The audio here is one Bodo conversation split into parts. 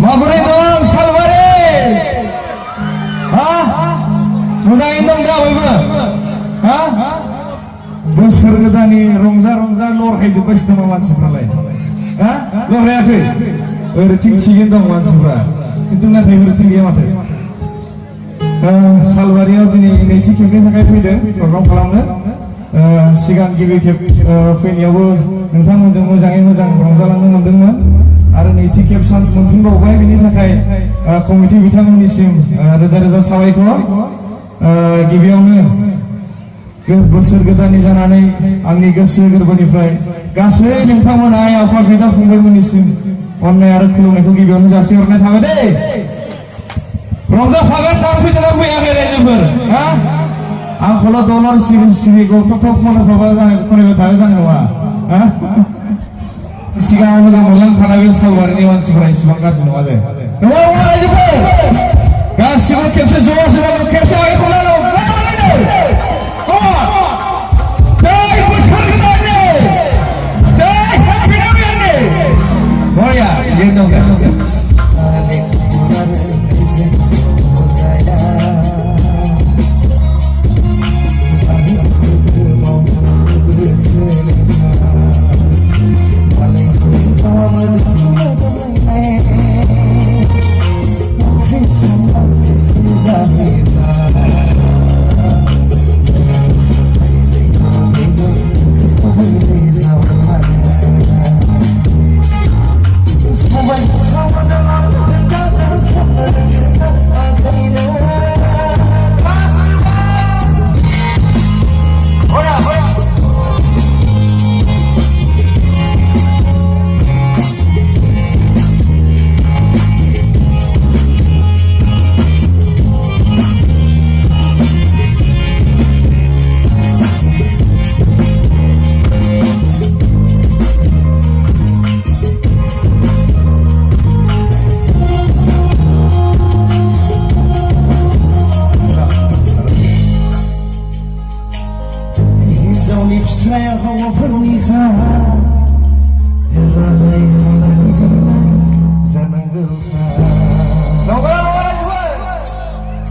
माबोरै दं सालबारि? हा? मोजाङैनो दं दा बयबो? हा? बोसोर गोदाननि रंजा रंजा लरहायजोब्बायसो नामा मानसिफ्रालाय? हा? लरहायाखै? ओरैथिं थिगैनो दं मानसिफ्रा, खिन्थु नाथाय ओरैथिं गैया माथो। सालबारियाव दिनै नैथि खेबनि थाखाय फैदों प्रग्राम खालामनो। सिगां गिबि खेब फैनायावबो नोंथांमोनजों मोजाङै मोजां रंजालांनो मोनदोंमोन आरो नैथि खेब चान्स मोनफिनबावबाय, बेनि थाखाय कमिटि बिथांमोननिसिम रोजा रोजा साबायखर। गिबियावनो बोसोर गोदाननि जानानै आंनि गोसो गोरबोनिफ्राय गासै नोंथांमोन आइ आफा बिदा फंबायमोननिसिम अननाय आरो खुलुमनायखौ गिबियावनो जासिहरनाय थाबाय दे। रंजाफागोन दां फैदोंना फैयाखै रायजोफोर? हा? आंखौल' दलर सिरि सिरि गथ'थ' खनबाय थाबाय जानाय नङा। सिगाङाव मोजां मोनलांखानाय बे सालबारिनि मानसिफोरा इसेबां गाज्रि नङा दे। नङा नङा रायजोफोर, गासिबो खेबसे ज'सो खेबसे आइखौ लानो जय बोसोर गोदाननि, जय हेपि निउ इयारनि। बरिया थिगैनो दं दे।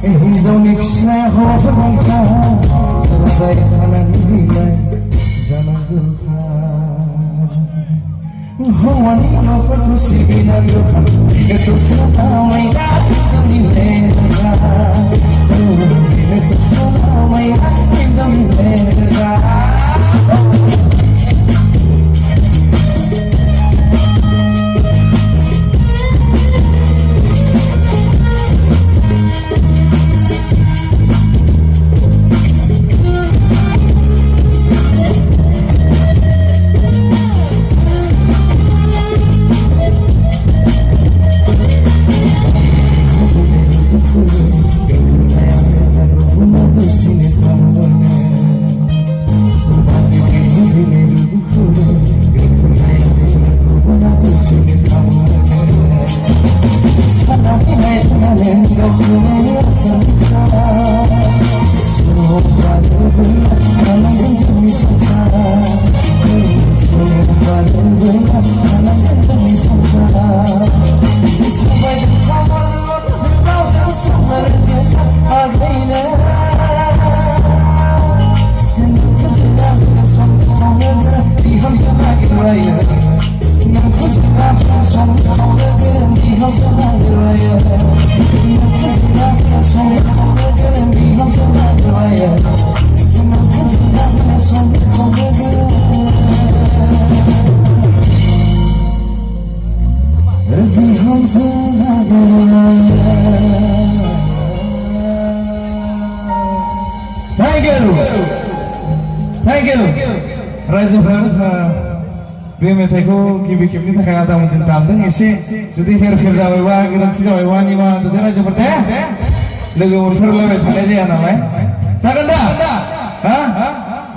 हिन्जावनि फिसाया हौवाफोरनिखा राजाया खानानै बिलाइ जानांगौखा। हौवानि न'खरखौ सिबिनांगौ बेथ' समायना हिन्जावनि मेलेगा, बेथ' समायना हिन्जावनि मेलेगा। Thank you. रायजोफोर बे मेथाइखौ गिबि खेबनि थाखाय आदामोनजों दामदों। एसे जुदि हेरफेर जाबायबा गोरोन्थि जाबायबा निमाहा होदो रायजोफोर दे। लोगो मोनफेरलायबाय थानाय जाया नालाय। जागोन दा?